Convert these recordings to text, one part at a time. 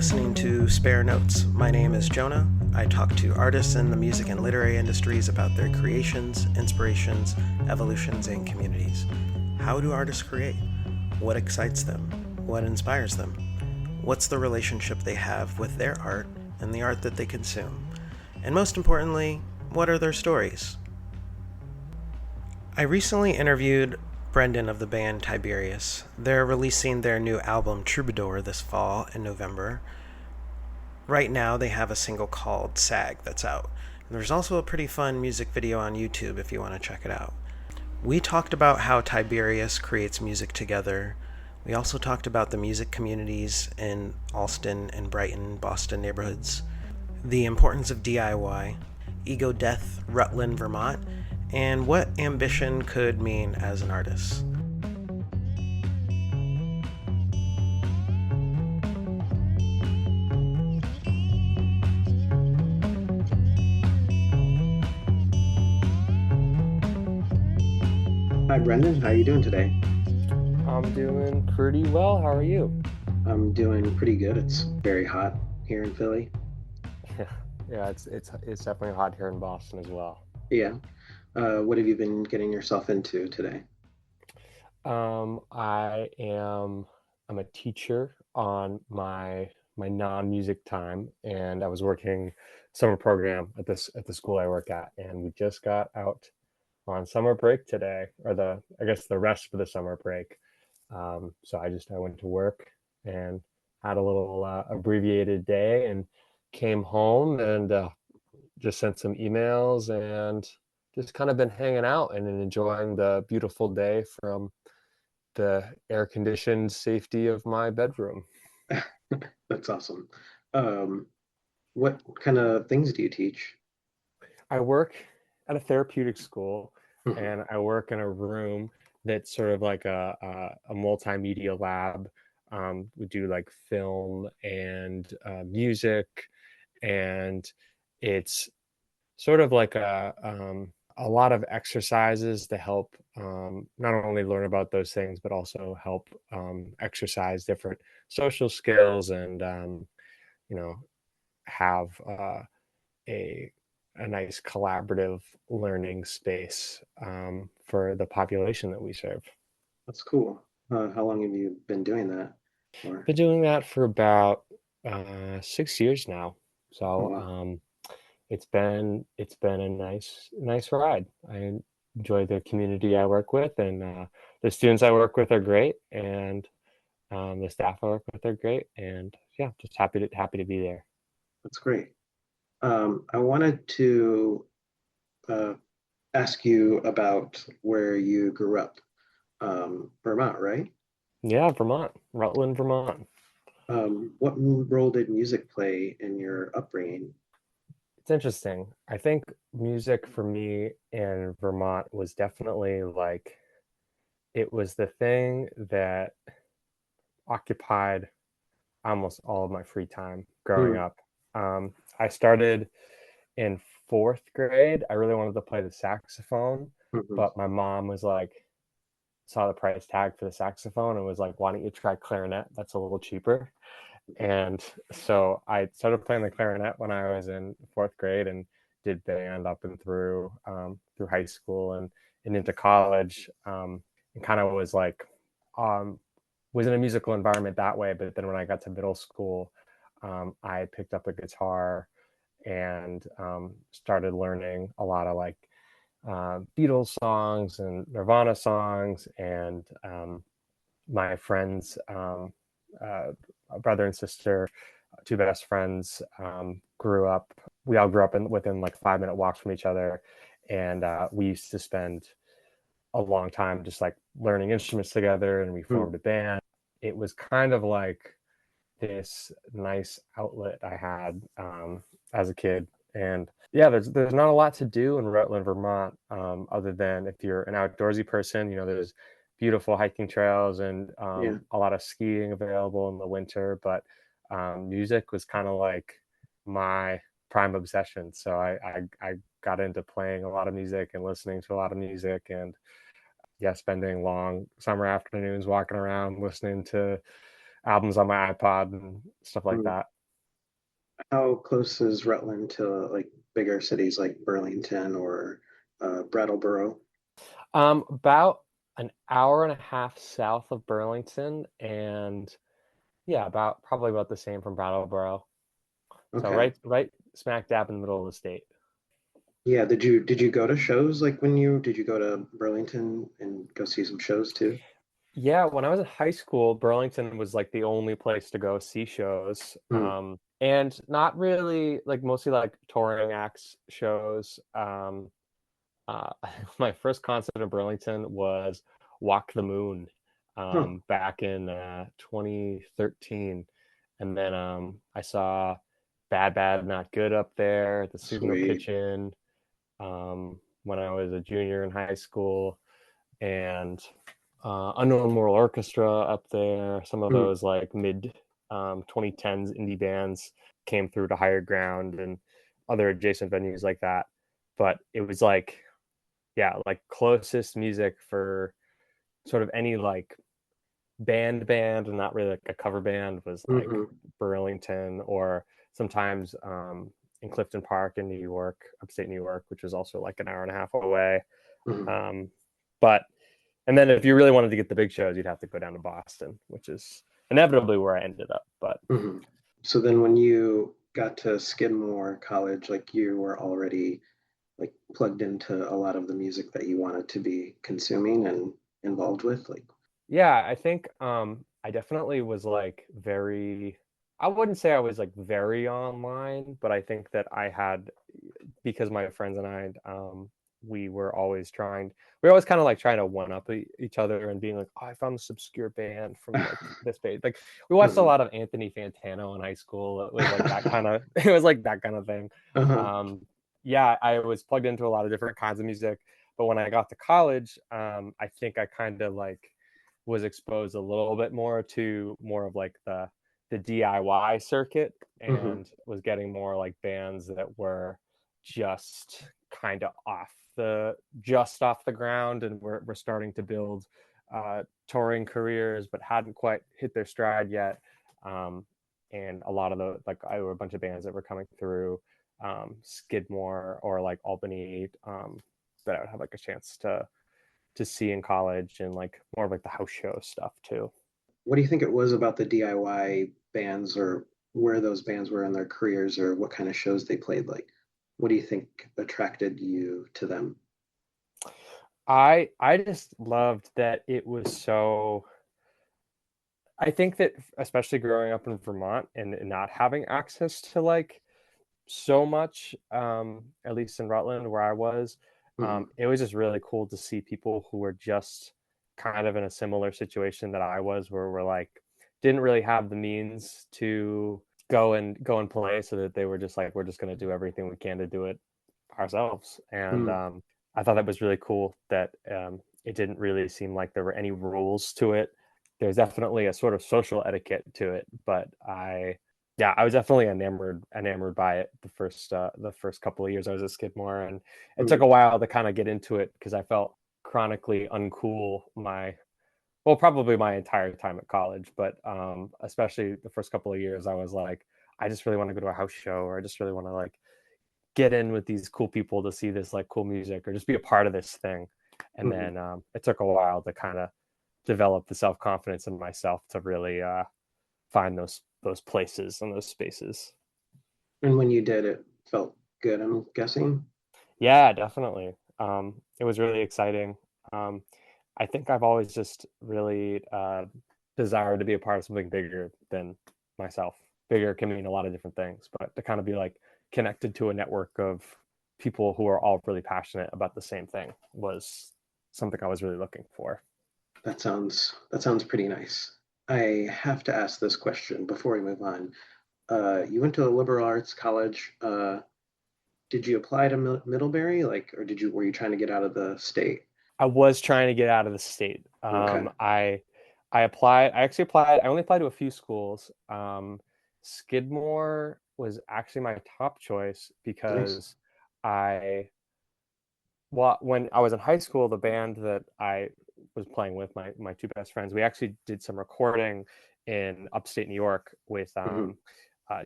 listening to Spare Notes. My name is Jonah. I talk to artists in the music and literary industries about their creations, inspirations, evolutions, and communities. How do artists create? What excites them? What inspires them? What's the relationship they have with their art and the art that they consume? And most importantly, what are their stories? I recently interviewed Brendan of the band Tiberius. They're releasing their new album Troubadour this fall in November. Right now they have a single called Sag that's out. And there's also a pretty fun music video on YouTube if you want to check it out. We talked about how Tiberius creates music together. We also talked about the music communities in Allston and Brighton, Boston neighborhoods, the importance of DIY, ego death, Rutland, Vermont, and what ambition could mean as an artist. Hi, Brendan. How are you doing today? I'm doing pretty well. How are you? I'm doing pretty good. It's very hot here in Philly. Yeah, it's definitely hot here in Boston as well. Yeah. What have you been getting yourself into today? I'm a teacher on my non-music time, and I was working summer program at the school I work at, and we just got out on summer break today, or I guess the rest for the summer break. So I went to work and had a little abbreviated day and came home and just sent some emails and just kind of been hanging out and enjoying the beautiful day from the air conditioned safety of my bedroom. That's awesome. Um, what kind of things do you teach? I work at a therapeutic school, Mhm. and I work in a room that's sort of like a multimedia lab. We do like film and music, and it's sort of like a lot of exercises to help not only learn about those things, but also help exercise different social skills and you know have a a nice collaborative learning space for the population that we serve. That's cool. How long have you been doing that for? Been doing that for about 6 years now, Oh, so wow. it's been a nice ride. I enjoy the community I work with, and the students I work with are great, and the staff I work with are great, and yeah, just happy to be there. That's great. I wanted to uh, ask you about where you grew up. Vermont, right? Yeah, Vermont, Rutland, Vermont. What role did music play in your upbringing? It's interesting. I think music for me in Vermont was definitely like it was the thing that occupied almost all of my free time growing Mm, up. I started in fourth grade. I really wanted to play the saxophone, mhm. but my mom was like, saw the price tag for the saxophone and was like, why don't you try clarinet? That's a little cheaper. And so I started playing the clarinet when I was in fourth grade and did band up and through high school and into college. And kind of was like um, was in a musical environment that way. But then when I got to middle school, I picked up a guitar and started learning a lot of like Beatles songs and Nirvana songs and my friends, a brother and sister, two best friends, grew up. We all grew up within like 5 minute walks from each other, and we used to spend a long time just like learning instruments together. And we Mm, formed a band. It was kind of like this nice outlet I had as a kid. And yeah, there's not a lot to do in Rutland, Vermont, other than if you're an outdoorsy person. There's beautiful hiking trails and yeah, a lot of skiing available in the winter. But music was kind of like my prime obsession. So I got into playing a lot of music and listening to a lot of music, and yeah, spending long summer afternoons walking around listening to albums on my iPod and stuff like Mm. that. How close is Rutland to like bigger cities like Burlington or Brattleboro? About an hour and a half south of Burlington, and yeah, about probably about the same from Brattleboro. So Okay. right smack dab in the middle of the state. Yeah, did you go to shows like when you did you go to Burlington and go see some shows too? Yeah, when I was in high school, Burlington was like the only place to go see shows. Mm. And not really like mostly like touring acts shows. Uh, my first concert in Burlington was Walk the Moon Huh. back in 2013. And then I saw Bad Bad Not Good up there at the Signal Sweet. Kitchen when I was a junior in high school. And Unknown Moral Orchestra up there. Some of Mm. those like mid 2010s indie bands came through to Higher Ground and other adjacent venues like that. But it was like, yeah, like closest music for sort of any like band and not really like a cover band was like Hmm. Burlington or sometimes in Clifton Park in New York, upstate New York, which was also like an hour and a half away. Hmm. Um, but and then if you really wanted to get the big shows, you'd have to go down to Boston, which is inevitably where I ended up. But Hmm. So then when you got to Skidmore College, like you were already like plugged into a lot of the music that you wanted to be consuming and involved with, like. yeah, I think I definitely was like very I wouldn't say I was like very online, but I think that I had because my friends and I we were always trying we were always kind of like trying to one up each other and being like, oh, I found this obscure band from like this page. Like we watched a Uh-huh. lot of Anthony Fantano in high school. It was like that kind of it was like that kind of thing. Uh-huh. Um yeah, I was plugged into a lot of different kinds of music, but when I got to college, I think I kind of like was exposed a little bit more to more of like the DIY circuit Hmm. and was getting more like bands that were just kind of off the ground and we're starting to build touring careers but hadn't quite hit their stride yet. Um, and a lot of the like I were a bunch of bands that were coming through Skidmore or like Albany that I would have like a chance to see in college and like more of like the house show stuff too. What do you think it was about the DIY bands or where those bands were in their careers or what kind of shows they played? Like, what do you think attracted you to them? I just loved that it was so I think that especially growing up in Vermont and not having access to like so much, at least in Rutland where I was, Hmm. it was just really cool to see people who were just kind of in a similar situation that I was, where we're like didn't really have the means to go and play, so that they were just like, we're just going to do everything we can to do it ourselves. And Hmm. I thought that was really cool that it didn't really seem like there were any rules to it. There's definitely a sort of social etiquette to it, but yeah, I was definitely enamored by it the first couple of years I was at Skidmore, and it took Hmm. a while to kind of get into it because I felt chronically uncool my well probably my entire time at college, but especially the first couple of years I was like, I just really want to go to a house show, or I just really want to like get in with these cool people to see this like cool music or just be a part of this thing. And Hmm. then it took a while to kind of develop the self confidence in myself to really find those places and those spaces. And when you did, it felt good, I'm guessing. Yeah, definitely. It was really exciting. Um, I think I've always just really desired to be a part of something bigger than myself. Bigger can mean a lot of different things, but to kind of be like connected to a network of people who are all really passionate about the same thing was something I was really looking for. That sounds pretty nice. I have to ask this question before we move on. You went to a liberal arts college. Did you apply to Middlebury, like, or were you trying to get out of the state? I was trying to get out of the state. Okay. I applied. I actually applied. I only applied to a few schools. Skidmore was actually my top choice Nice. because I well, when I was in high school, the band that I was playing with my two best friends. We actually did some recording in upstate New York with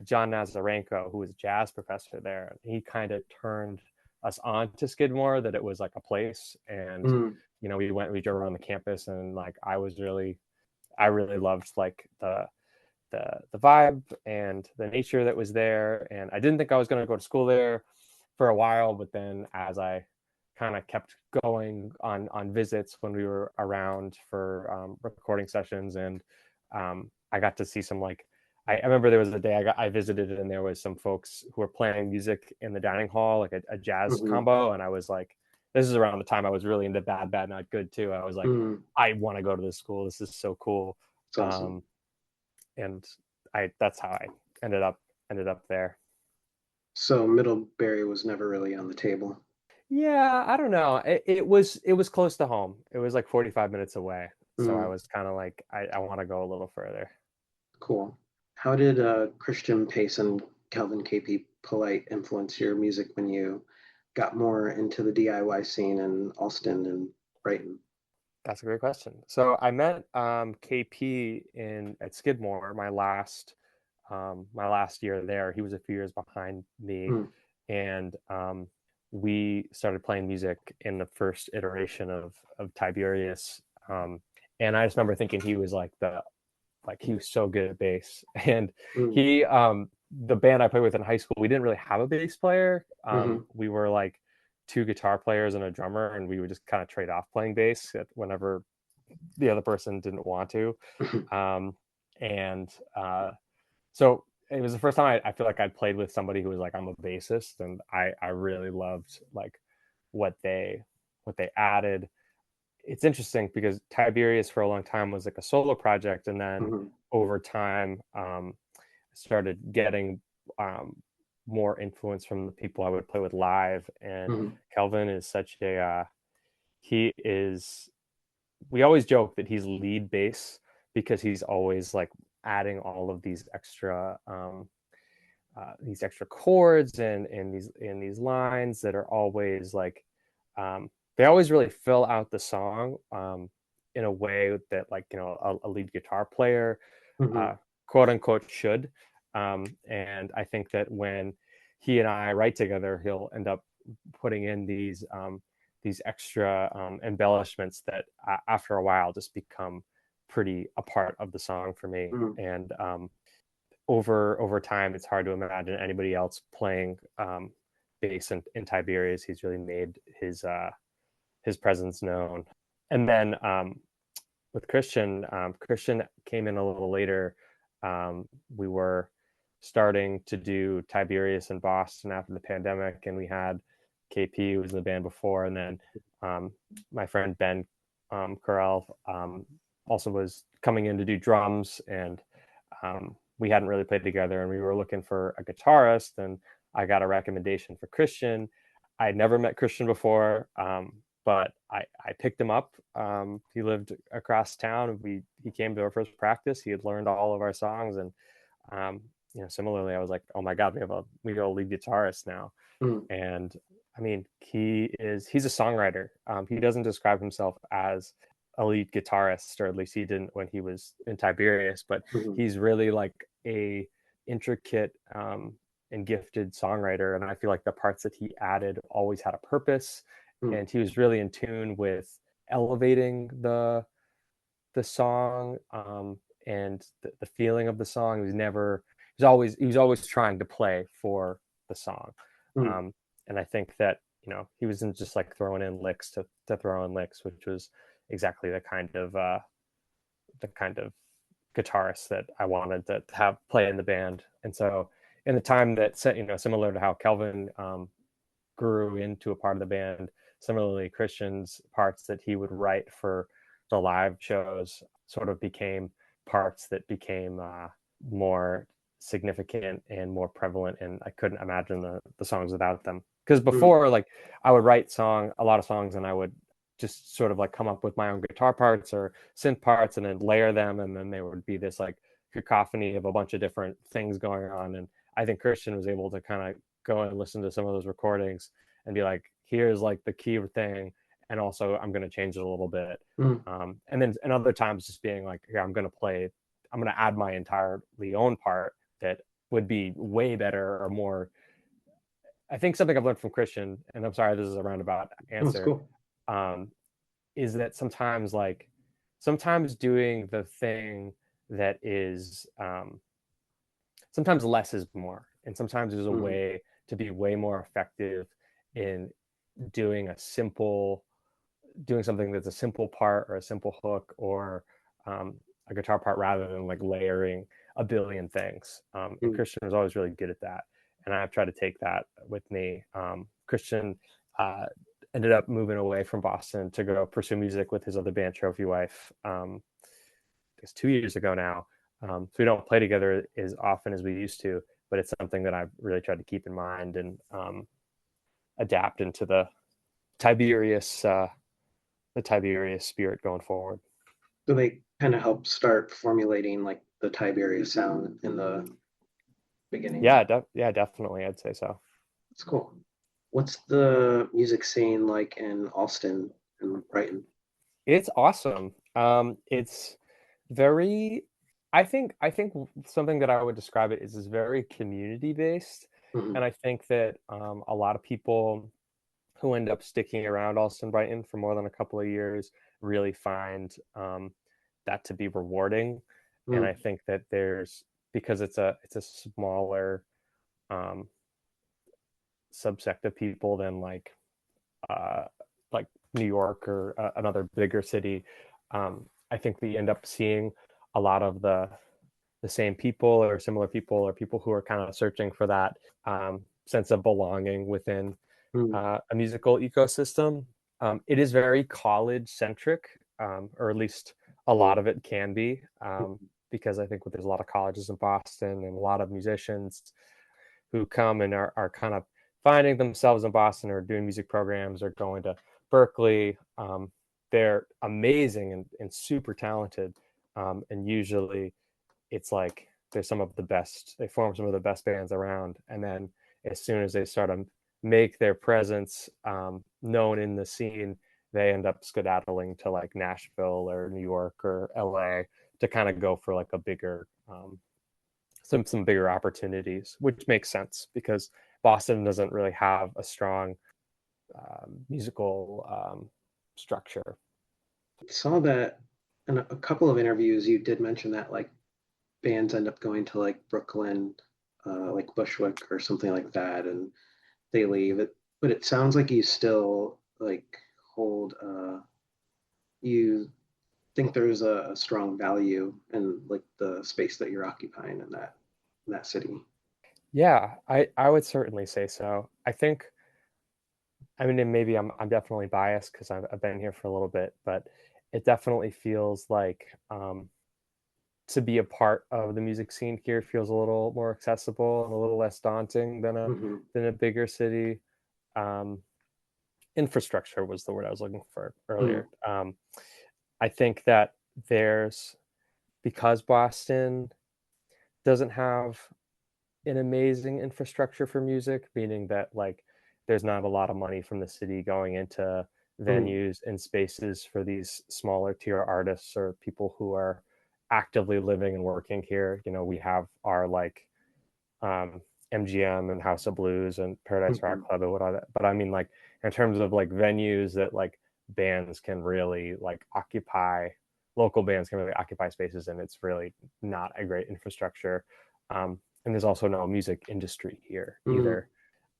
John Nazarenko, who was a jazz professor there. He kind of turned us on to Skidmore, that it was like a place. And you know, we drove around the campus, and like I really loved like the vibe and the nature that was there. And I didn't think I was going to go to school there for a while, but then as I kind of kept going on visits when we were around for recording sessions, and I got to see some like I remember there was a day I visited, and there was some folks who were playing music in the dining hall, like a jazz combo, and I was like, this is around the time I was really into Bad Bad Not Good too. I was like, I want to go to this school. This is so cool. It's awesome. And that's how I ended up there. So Middlebury was never really on the table. Yeah, I don't know. It was close to home. It was like 45 minutes away. So I was kind of like, I want to go a little further. Cool. How did Christian Pace and Kelvin KP Polite influence your music when you got more into the DIY scene in Allston and Brighton? That's a great question. So I met KP at Skidmore my last year there. He was a few years behind me, and we started playing music in the first iteration of Tiberius. And I just remember thinking he was he was so good at bass. And he the band I played with in high school, we didn't really have a bass player. We were like two guitar players and a drummer, and we would just kind of trade off playing bass whenever the other person didn't want to. So it was the first time I feel like I'd played with somebody who was like, I'm a bassist, and I really loved like what they added. It's interesting because Tiberius for a long time was like a solo project, and then over time started getting more influence from the people I would play with live. And Kelven is such a we always joke that he's lead bass because he's always like adding all of these extra chords and these lines that are always like they always really fill out the song in a way that, like, you know, a lead guitar player quote unquote should. And I think that when he and I write together, he'll end up putting in these extra embellishments that after a while just become pretty a part of the song for me. And over time, it's hard to imagine anybody else playing bass in Tiberius. He's really made his presence known. And then with Christian came in a little later. We were starting to do Tiberius in Boston after the pandemic, and we had KP, who was in the band before, and then my friend Ben Carell also was coming in to do drums, and we hadn't really played together, and we were looking for a guitarist, and I got a recommendation for Christian. I had never met Christian before, but I picked him up. He lived across town. He came to our first practice. He had learned all of our songs, and you know, similarly, I was like, oh my God, we got a lead guitarist now. And I mean, he's a songwriter. He doesn't describe himself as a lead guitarist, or at least he didn't when he was in Tiberius, but he's really like a intricate and gifted songwriter. And I feel like the parts that he added always had a purpose. And he was really in tune with elevating the song and the feeling of the song. He was always trying to play for the song. And I think that, you know, he wasn't just like throwing in licks to throw in licks, which was exactly the kind of guitarist that I wanted to have play in the band. And so in the time that, you know, similar to how Kelvin grew into a part of the band, similarly Christian's parts that he would write for the live shows sort of became parts that became more significant and more prevalent, and I couldn't imagine the songs without them. Because before, like, I would write a lot of songs, and I would just sort of like come up with my own guitar parts or synth parts and then layer them, and then there would be this like cacophony of a bunch of different things going on. And I think Christian was able to kind of go and listen to some of those recordings and be like, here's like the key thing, and also I'm going to change it a little bit. Mm. And other times just being like, yeah, I'm going to add my entirely own part that would be way better or more. I think something I've learned from Christian, and I'm sorry, this is a roundabout Oh, it's answer, cool. um, is that sometimes doing the thing that is, sometimes less is more, and sometimes there's a Mm. way to be way more effective in doing doing something that's a simple part or a simple hook or a guitar part rather than like layering a billion things. And Mm. Christian was always really good at that, and I've tried to take that with me. Christian uh, ended up moving away from Boston to go pursue music with his other band, Trophy Wife. I guess 2 years ago now. So we don't play together as often as we used to, but it's something that I've really tried to keep in mind and adapt into Tiberius, uh, the Tiberius spirit going forward. So they kind of help start formulating like the Tiberius sound in the beginning. Yeah, definitely. I'd say so. It's cool. What's the music scene like in Allston and Brighton? It's awesome. It's very. I think something that I would describe it is very community based, Hmm. and I think that a lot of people who end up sticking around Allston Brighton for more than a couple of years really find that to be rewarding. And Mm. I think that because it's a smaller um, subsect of people than uh, like New York or another bigger city. I think we end up seeing a lot of the same people or similar people or people who are kind of searching for that sense of belonging within Mm. a musical ecosystem. It is very college centric, or at least a lot of it can be, because I think there's a lot of colleges in Boston and a lot of musicians who come and are kind of finding themselves in Boston or doing music programs or going to Berkeley. They're amazing and super talented. And usually it's like they form some of the best bands around. And then as soon as they start to make their presence known in the scene, they end up skedaddling to like Nashville or New York or LA to kind of go for like a bigger, some bigger opportunities, which makes sense because Boston doesn't really have a strong musical structure. I saw that in a couple of interviews you did mention that like bands end up going to like Brooklyn, like Bushwick or something like that, and they leave it. But it sounds like you still like hold you think there's a strong value in like the space that you're occupying in that city. Yeah, I would certainly say so. I mean, and maybe I'm definitely biased because I've been here for a little bit, but it definitely feels like to be a part of the music scene here feels a little more accessible and a little less daunting Hmm. than a bigger city. Um, Infrastructure was the word I was looking for Mm. earlier. I think that there's because Boston doesn't have an amazing infrastructure for music, meaning that like there's not a lot of money from the city going into Mm. venues and spaces for these smaller tier artists or people who are actively living and working here. You know, we have our like um, MGM and House of Blues and Paradise Rock Hmm. Club and what all that. But I mean, like in terms of like venues that like bands can really like occupy, local bands can really occupy spaces, and it's really not a great infrastructure. And there's also no music industry here Mm. either.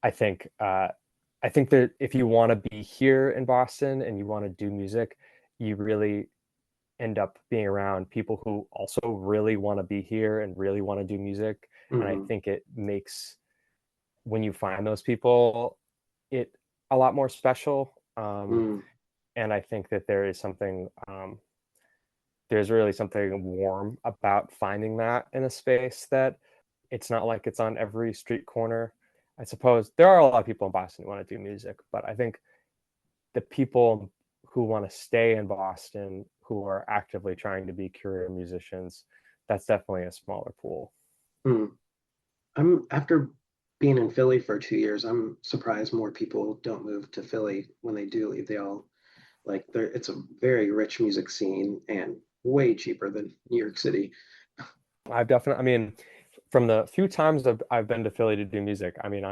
I think I think that if you want to be here in Boston and you want to do music, you really end up being around people who also really want to be here and really want to do music. And I Hmm. think it makes when you find those people it a lot more special. Mm. And I think that there's really something warm about finding that in a space that it's not like it's on every street corner. I suppose there are a lot of people in Boston who want to do music, but I think the people who want to stay in Boston who are actively trying to be career musicians, that's definitely a smaller pool. Mm. I'm after being in Philly for 2 years. I'm surprised more people don't move to Philly when they do leave. They all Like there, it's a very rich music scene and way cheaper than New York City. I've definitely, I mean, from the few times I've been to Philly to do music, I mean,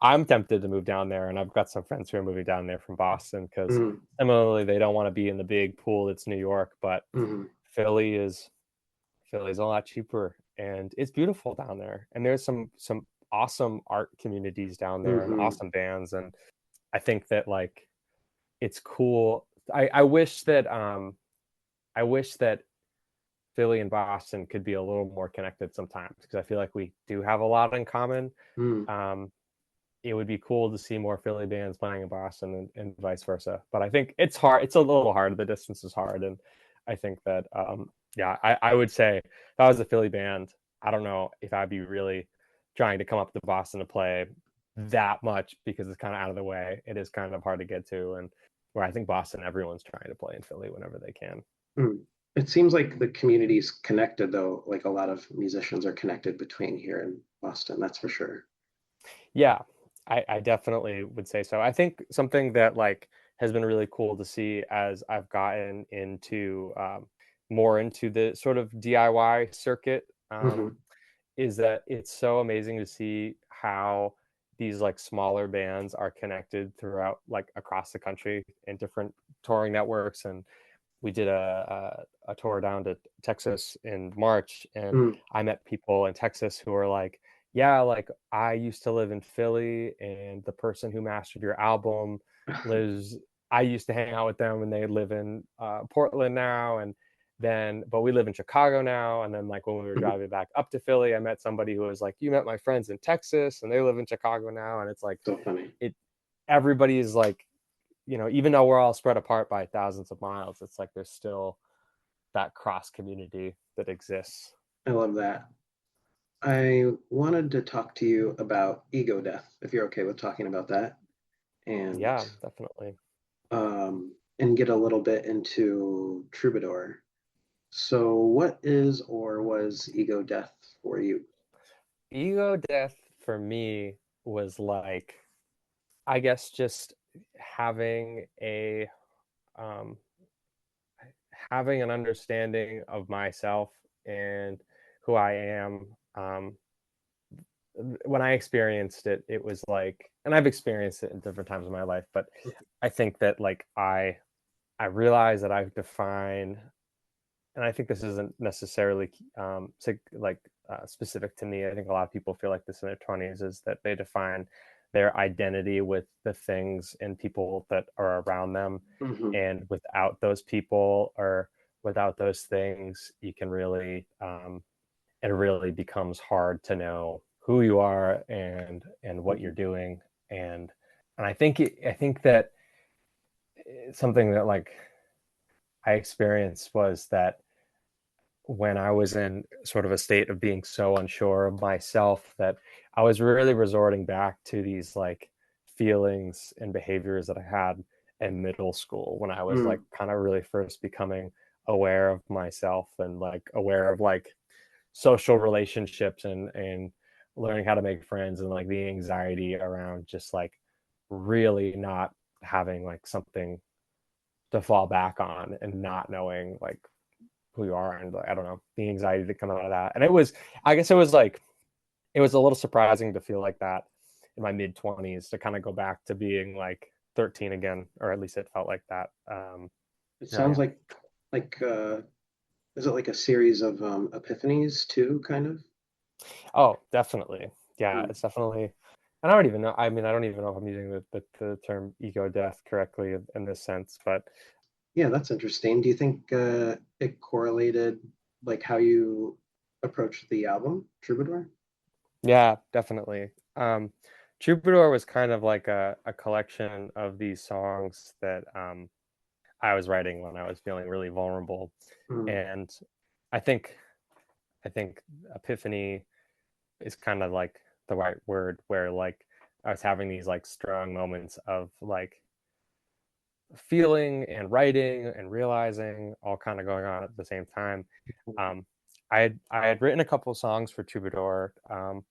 I'm tempted to move down there, and I've got some friends who are moving down there from Boston because Mm, similarly they don't want to be in the big pool that's New York, but mm, Philly is Philly's a lot cheaper, and it's beautiful down there. And there's some awesome art communities down there and mm, awesome bands, and I think that like it's cool. I wish that Philly and Boston could be a little more connected sometimes because I feel like we do have a lot in common. mm. Um, it would be cool to see more Philly bands playing in Boston and vice versa. But I think it's hard. It's a little hard. The distance is hard, and I think that yeah, I would say if I was a Philly band, I don't know if I'd be really trying to come up to Boston to play that much because it's kind of out of the way. It is kind of hard to get to, and where I think Boston, everyone's trying to play in Philly whenever they can. Mm. It seems like the community's connected, though. Like a lot of musicians are connected between here and Boston, that's for sure. Yeah, I definitely would say so. I think something that like has been really cool to see as I've gotten into more into the sort of DIY circuit Hmm. is that it's so amazing to see how these like smaller bands are connected throughout like across the country in different touring networks. And we did a tour down to Texas in March, and Mm. I met people in Texas who were like, "Yeah, like I used to live in Philly, and the person who mastered your album lives. I used to hang out with them, and they live in Portland now, and then but we live in Chicago now. And then like when we were driving back up to Philly, I met somebody who was like, 'You met my friends in Texas, and they live in Chicago now.' And it's like So funny. it everybody is like even though we're all spread apart by thousands of miles, it's like there's still that cross community that exists. I love that. I wanted to talk to you about ego death, if you're okay with talking about that, and Yeah, definitely. and get a little bit into Troubadour. So, what is or was ego death for you? Ego death for me was like, I guess, just having a um, having an understanding of myself and who I am. When I experienced it, it was like, and I've experienced it in different times in my life, but I think that like I realize that I've defined, and I think this isn't necessarily specific to me. I think a lot of people feel like this in their 20s is that they define their identity with the things and people that are around them. Hmm. And without those people or without those things, you can really, it really becomes hard to know who you are and what you're doing. And I think that something that like I experienced was that when I was in sort of a state of being so unsure of myself that I was really resorting back to these like feelings and behaviors that I had in middle school when I was like Mm. kind of really first becoming aware of myself and like aware of like social relationships and learning how to make friends and like the anxiety around just like really not having like something to fall back on and not knowing like who you are and like, I don't know, the anxiety that comes out of that. And it was, I guess it was like, it was a little surprising to feel like that in my mid 20s to kind of go back to being like 13 again, or at least it felt like that. It Oh sounds yeah. like is it like a series of epiphanies too, kind of? Oh, definitely. Yeah, Mm. it's definitely, and I don't even know. I mean, I don't even know if I'm using the term ego death correctly in this sense, but Yeah, that's interesting. Do you think it correlated like how you approached the album, Troubadour? yeah, definitely. Troubadour was kind of like a collection of these songs that I was writing when I was feeling really vulnerable. Mm. And I think I think epiphany is kind of like the right word where like I was having these like strong moments of like feeling and writing and realizing all kind of going on at the same time. Um, I had written a couple of songs for Troubadour,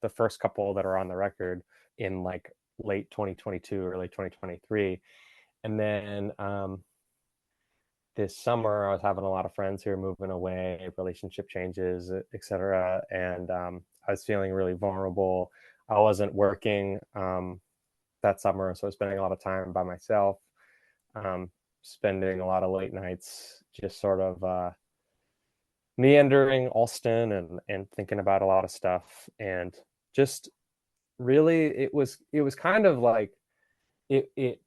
the first couple that are on the record in like late 2022, early 2023, and then this summer I was having a lot of friends who were moving away, relationship changes, etc. And I was feeling really vulnerable. I wasn't working that summer, so I was spending a lot of time by myself, um, spending a lot of late nights just sort of meandering Allston and thinking about a lot of stuff. And just really, it was kind of like it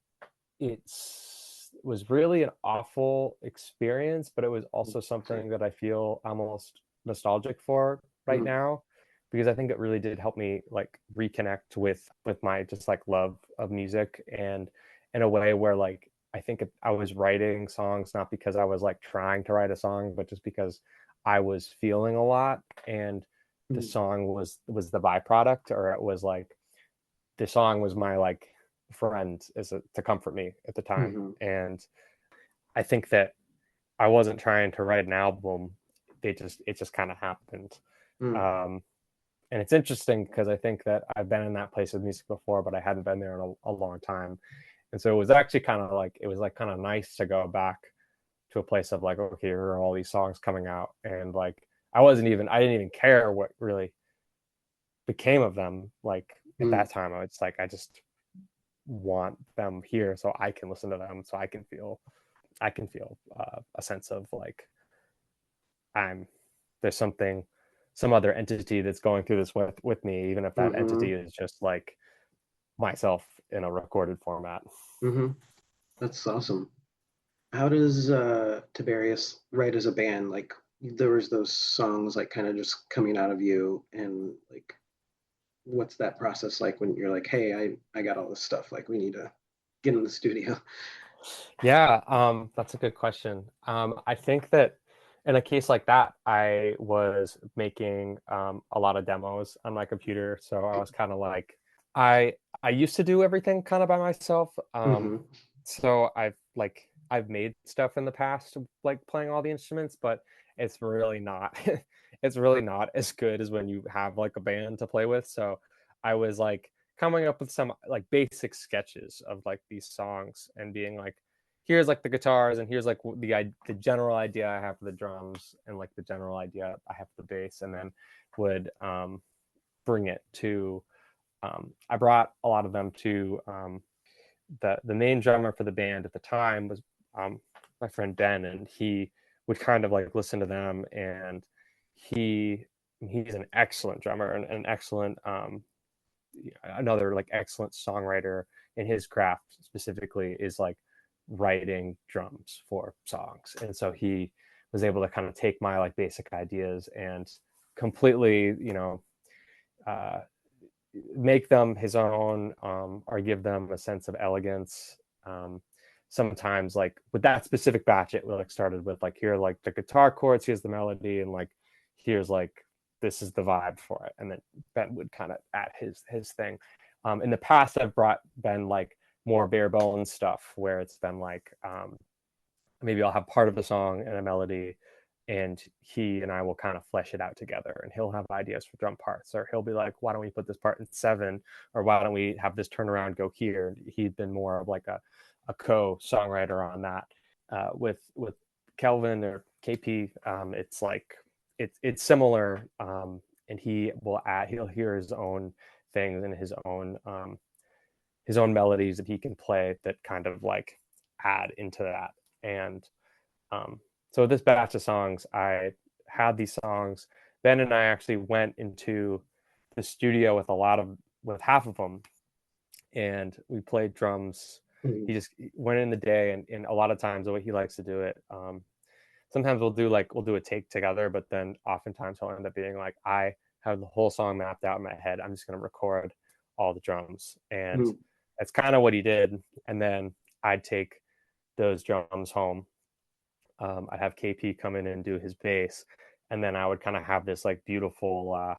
was really an awful experience, but it was also Sorry. something that I feel almost nostalgic for right Mm, now, because I think it really did help me like reconnect with my just like love of music, and in a way where like I think I was writing songs not because I was like trying to write a song, but just because I was feeling a lot, and the mm, song was the byproduct, or it was like the song was my like friend to comfort me at the time. mhm, And I think that I wasn't trying to write an album. It just kind of happened. mm, um and it's interesting because I think that I've been in that place with music before, but I hadn't been there in a long time. And so it was actually kind of like, it was like kind of nice to go back to a place of like, okay, here are all these songs coming out, and like I didn't even care what really became of them. Like at mm, that time I was like, I just want them here so I can listen to them, so I can feel a sense of like I'm there's some other entity that's going through this with me, even if that entity mhm, is just like myself in a recorded format. mhm. That's awesome. How does Tiberius write as a band? Like there was those songs like kind of just coming out of you, and like what's that process like when you're like, hey, I got all this stuff. Like we need to get in the studio. Yeah, that's a good question. I think that in a case like that, I was making a lot of demos on my computer, so I was kind of like, I I used to do everything kind of by myself. Hmm. So I've made stuff in the past, like playing all the instruments, but it's really not it's really not as good as when you have like a band to play with. So I was like coming up with some like basic sketches of like these songs and being like, here's like the guitars, and here's like the general idea I have for the drums, and like the general idea I have for the bass, and then would bring it to I brought a lot of them to the main drummer for the band at the time was my friend Ben, and he would kind of like listen to them, and he's an excellent drummer and an excellent another like excellent songwriter, in his craft specifically is like writing drums for songs. And so he was able to kind of take my like basic ideas and completely, uh, make them his own, or give them a sense of elegance. Sometimes like with that specific batch, it like started with like, here are like the guitar chords, here's the melody, and like here's like this is the vibe for it. And then Ben would kind of add his thing. In the past, I've brought Ben like more bare bones stuff where it's been like, maybe I'll have part of the song and a melody, and he and I will kind of flesh it out together, and he'll have ideas for drum parts, or he'll be like, why don't we put this part in 7, or why don't we have this turnaround go here. He'd been more of like a co-songwriter on that. With Kelvin or KP, it's like it's similar, and he'll hear his own things and his own melodies that he can play that kind of like add into that. And so this batch of songs, I had these songs. Ben and I actually went into the studio with half of them, and we played drums. Hmm. He just went in the day, and a lot of times the way he likes to do it. Sometimes we'll do a take together, but then oftentimes he'll end up being like, I have the whole song mapped out in my head. I'm just going to record all the drums, and Hmm. that's kind of what he did. And then I'd take those drums home. I'd have KP come in and do his bass, and then I would kind of have this like beautiful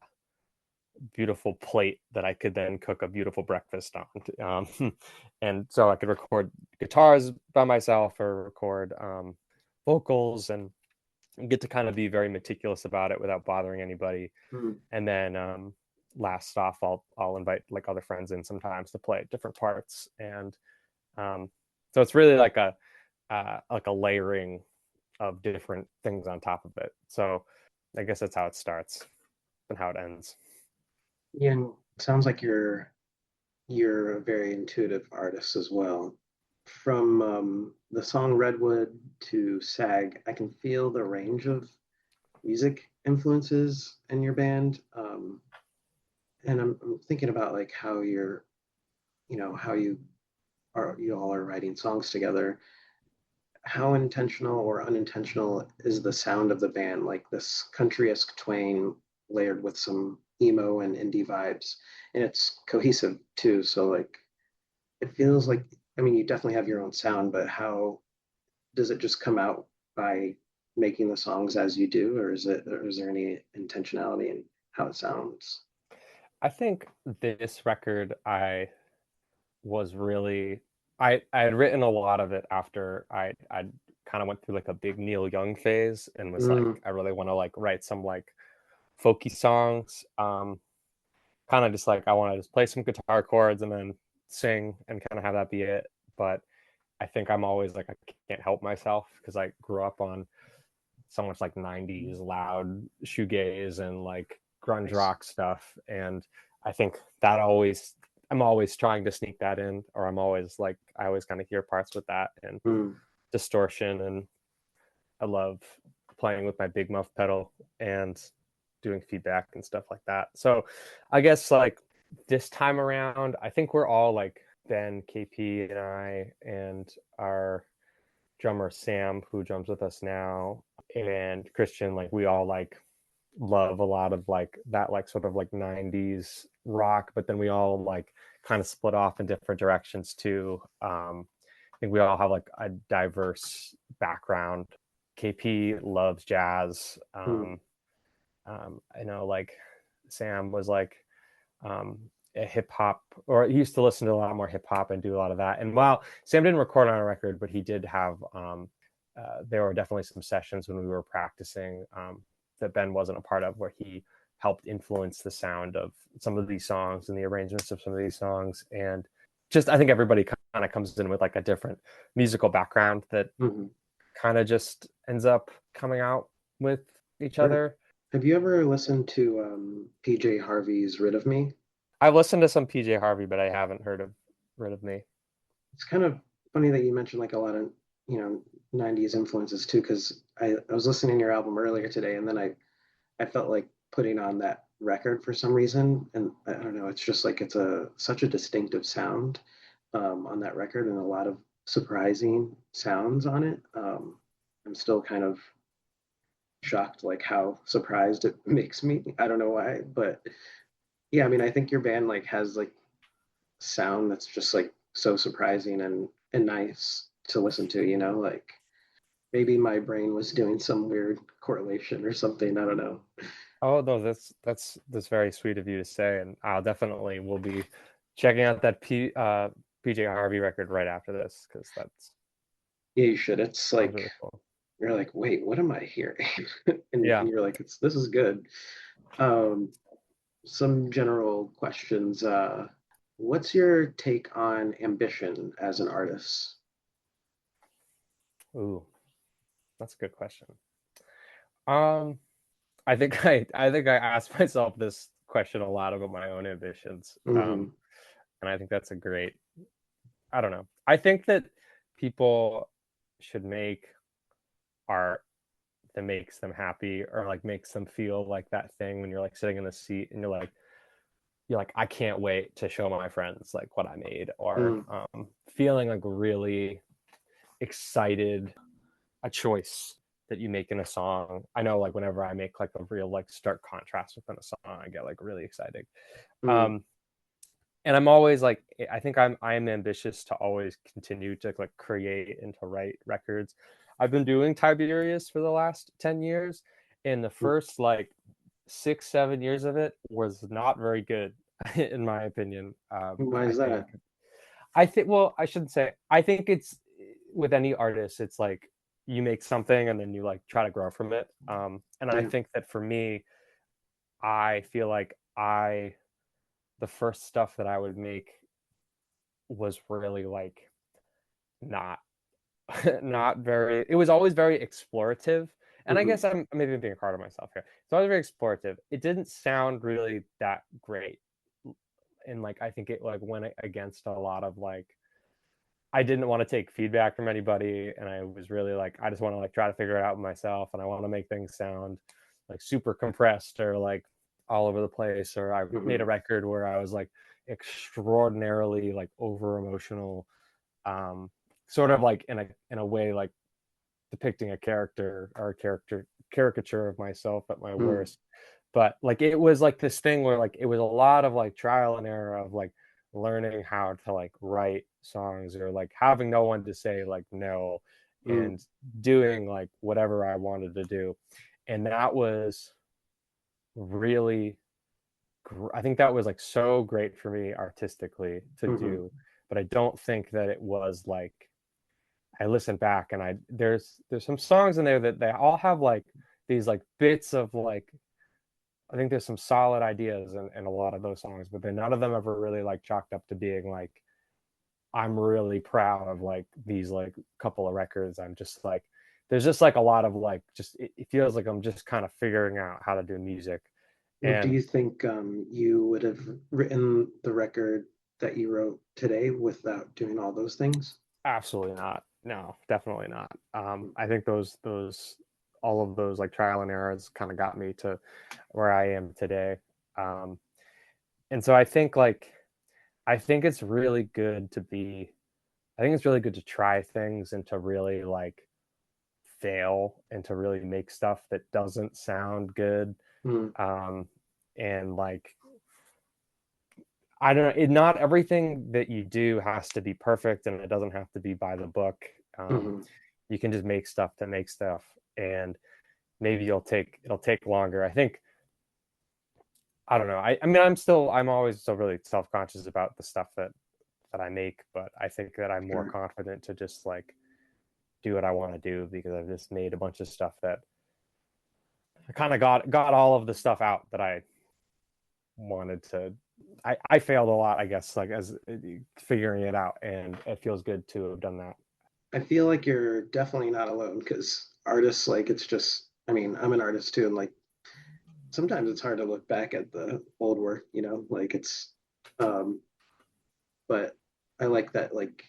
plate that I could then cook a beautiful breakfast on. And so I could record guitars by myself, or record vocals, and get to kind of be very meticulous about it without bothering anybody. Hmm. And then last off, I'll invite like other friends in sometimes to play different parts, and so it's really like a layering of different things on top of it. So I guess that's how it starts and how it ends. Yeah, and it sounds like you're a very intuitive artist as well. From the song Redwood to SAG, I can feel the range of music influences in your band. And I'm thinking about like how how you all are writing songs together. How intentional or unintentional is the sound of the band, like this country-esque twang layered with some emo and indie vibes, and it's cohesive too. So like it feels like, I mean, you definitely have your own sound, but how does it just come out by making the songs as you do, or is there any intentionality in how it sounds? I think this record was really I had written a lot of it after I kind of went through like a big Neil Young phase and was like, Mm, I really want to like write some like folky songs. Kind of just like I want to just play some guitar chords and then sing and kind of have that be it. But I think I'm always like I can't help myself because I grew up on so much like 90s loud shoegaze and like grunge nice. rock stuff, and I think that always I'm always trying to sneak that in, or I'm always like I always kind of hear parts with that and Mm, distortion, and I love playing with my big muff pedal and doing feedback and stuff like that. So I guess like this time around I think we're all like Ben, KP, and I and our drummer Sam, who drums with us now, and Christian, like we all like love a lot of like that like sort of like 90s rock, but then we all like kind of split off in different directions too. I think we all have like a diverse background. KP loves jazz. mm, I know like Sam was like um, a hip hop, or he used to listen to a lot more hip hop and do a lot of that. And while Sam didn't record on a record, but he did have, there were definitely some sessions when we were practicing that Ben wasn't a part of, where he helped influence the sound of some of these songs and the arrangements of some of these songs. And just, I think everybody kind of comes in with like a different musical background that mhm. kind of just ends up coming out with each Right. other. Have you ever listened to PJ Harvey's Rid of Me? I've listened to some PJ Harvey, but I haven't heard of Rid of Me. It's kind of funny that you mentioned like a lot of, 90s influences too, because I was listening to your album earlier today, and then I felt like putting on that record for some reason, and I don't know, it's just like it's a such a distinctive sound on that record, and a lot of surprising sounds on it. I'm still kind of shocked like how surprised it makes me. I don't know why, but yeah, I mean, I think your band like has like sound that's just like so surprising and nice to listen to, like maybe my brain was doing some weird correlation or something. I don't know. Oh no, that's very sweet of you to say, and I'll definitely will be checking out that PJ Harvey record right after this because that's Yeah, you should. It's sounds like really cool. you're like, wait, what am I hearing? and Yeah. you're like, this is good. Um, some general questions. What's your take on ambition as an artist? Ooh, that's a good question. Um, I think I asked myself this question a lot about my own ambitions. Hmm. And I think that's a great. I don't know. I think that people should make art that makes them happy or like makes them feel like that thing when you're like sitting in the seat and you're like I can't wait to show my friends like what I made, or Mm, feeling like really excited a choice that you make in a song. I know like whenever I make like a real like stark contrast within a song, I get like really excited. mm, um and I'm always like I think I'm ambitious to always continue to like create and to write records. I've been doing Tiberius for the last 10 years, and the mm. first like 6-7 years of it was not very good in my opinion. Why I is think that? well, I shouldn't say, I think it's with any artist, it's like you make something and then you like try to grow from it. And I Yeah. think that for me, I feel like the first stuff that I would make was really like not not very, it was always very explorative. And I Hmm. guess I'm maybe being hard on myself here. It's always very explorative. It didn't sound really that great. And like, I think it like went against a lot of like, I didn't want to take feedback from anybody. And I was really like, I just want to like try to figure it out myself. And I want to make things sound like super compressed or like all over the place. Or I made Hmm. a record where I was like extraordinarily like over emotional, um, sort of like in a way like depicting a character or a character caricature of myself at my Hmm. worst. But like it was like this thing where like it was a lot of like trial and error of like learning how to like write songs or like having no one to say like no Hmm. and doing like whatever I wanted to do. And that was really I think that was like so great for me artistically to Hmm. do, but I don't think that it was like I listen back and I there's some songs in there that they all have like these like bits of like I think there's some solid ideas in a lot of those songs, but then none of them ever really like chalked up to being like I'm really proud of like these like couple of records. I'm just like there's just like a lot of like just it feels like I'm just kind of figuring out how to do music. Do And you think you would have written the record that you wrote today without doing all those things? absolutely not. No, definitely not. I think those all of those like trial and errors kind of got me to where I am today. Um, and so I think like I think it's really good to be I think it's really good to try things and to really like fail and to really make stuff that doesn't sound good. Mm-hmm. Um, and like I don't know, not everything that you do has to be perfect and it doesn't have to be by the book. Um, Mm-hmm. you can just make stuff to make stuff and maybe it'll take longer. I think I don't know. I mean I'm always still really self-conscious about the stuff that I make, but I think that I'm more Sure. confident to just like do what I want to do because I've just made a bunch of stuff that I kind of got all of the stuff out that I wanted to. I failed a lot, I guess, like as figuring it out, and it feels good to have done that. I feel like you're definitely not alone because artists, like, it's just, I mean, I'm an artist too, and like sometimes it's hard to look back at the old work, like um, but I like that, like,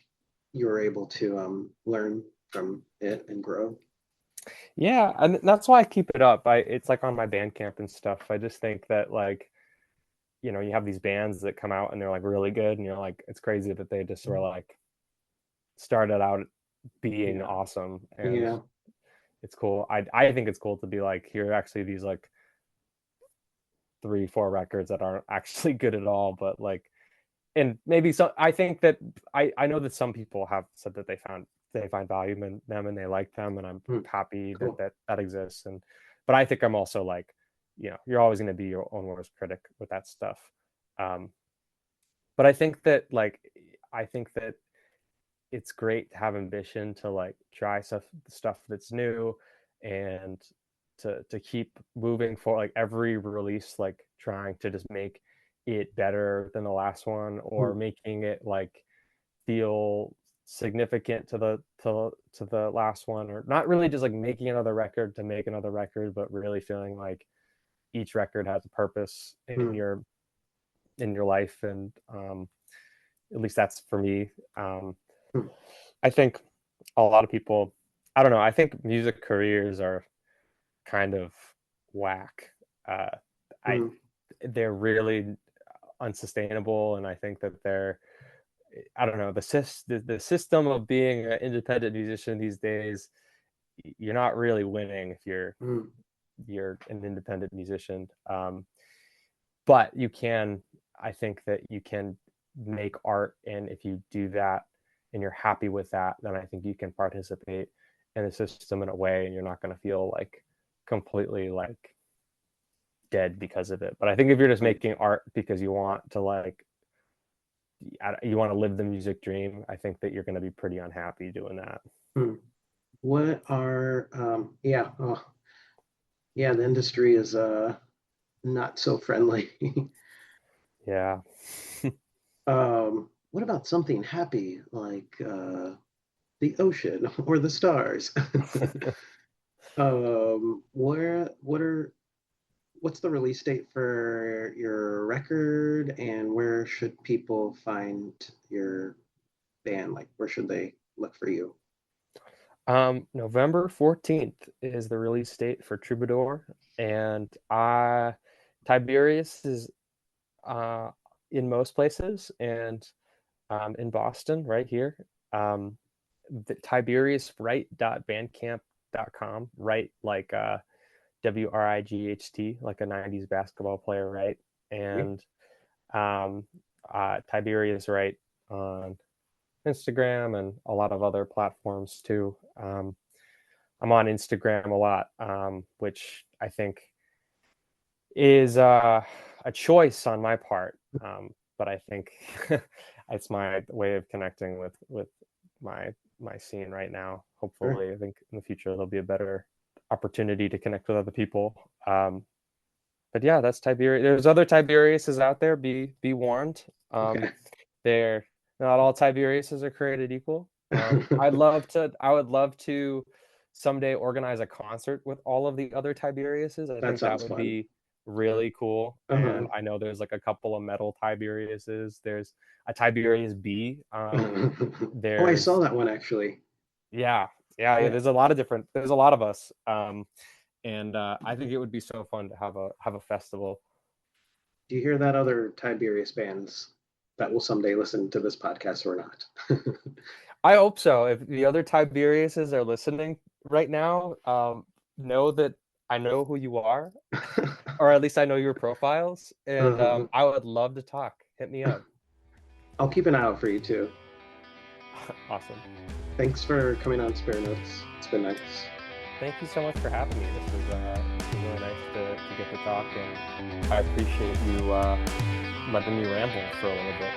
you were able to learn from it and grow. Yeah, and that's why I keep it up. It's like on my Bandcamp and stuff. I just think that like you have these bands that come out and they're like really good, and you're like it's crazy that they just sort of like started out being Yeah. awesome, and Yeah. it's cool. I think it's cool to be like here are actually these like 3 4 records that aren't actually good at all, but like and maybe so I think that I know that some people have said that they find value in them and they like them and I'm Hmm. happy that Cool. that exists and but I think I'm also like you're always going to be your own worst critic with that stuff. um but I think that it's great to have ambition to like try stuff that's new and to keep moving for like every release like trying to just make it better than the last one Hmm. or making it like feel significant to the last one or not really just like making another record to make another record but really feeling like each record has a purpose Hmm. in your life and at least that's for me. Hmm. I think a lot of people, I don't know, I think music careers are kind of whack. Uh, I Hmm. they're really unsustainable, and I think that I don't know, the system of being an independent musician these days. You're not really winning if Hmm. you're an independent musician. But I think that you can make art, and if you do that and you're happy with that, then I think you can participate in the system in a way, and you're not going to feel like completely like dead because of it. But I think if you're just Right. making art because you want to like you want to live the music dream, I think that you're going to be pretty unhappy doing that. Hmm. What are yeah, oh, yeah, the industry is not so friendly. Yeah. What about something happy like the ocean or the stars. What's the release date for your record, and where should people find your band? Like, where should they look for you? November 14th is the release date for Troubadour, and Tiberius is in most places, and in Boston, right here. The TiberiusWright.bandcamp.com, Wright like Wright, like a 90s basketball player, right? Yeah. And Tiberius Wright on Instagram and a lot of other platforms too. I'm on Instagram a lot, which I think is a choice on my part, but I think it's my way of connecting with my scene right now. Sure. Hopefully, I think in the future there'll be a better opportunity to connect with other people. But yeah, that's Tiberius. There's other Tiberiuses out there. Be warned. Okay. They're not all Tiberiuses are created equal. I would love to someday organize a concert with all of the other Tiberiuses. I That think that sounds would fun. be really cool. Uh-huh. And I know there's like a couple of metal Tiberiuses. There's a Tiberius B. Oh, I saw that one actually. Yeah. Yeah. There's a lot of us. And I think it would be so fun to have a festival. Do you hear that, other Tiberius bands that will someday listen to this podcast or not? I hope so. If the other Tiberiuses are listening right now, know that I know who you are, or at least I know your profiles, and Uh-huh. I would love to talk. Hit me up. I'll keep an eye out for you too. Awesome. Thanks for coming on Spare Notes. It's been nice. Thank you so much for having me. This was really nice to get to talk, and I appreciate you letting me ramble for a little bit.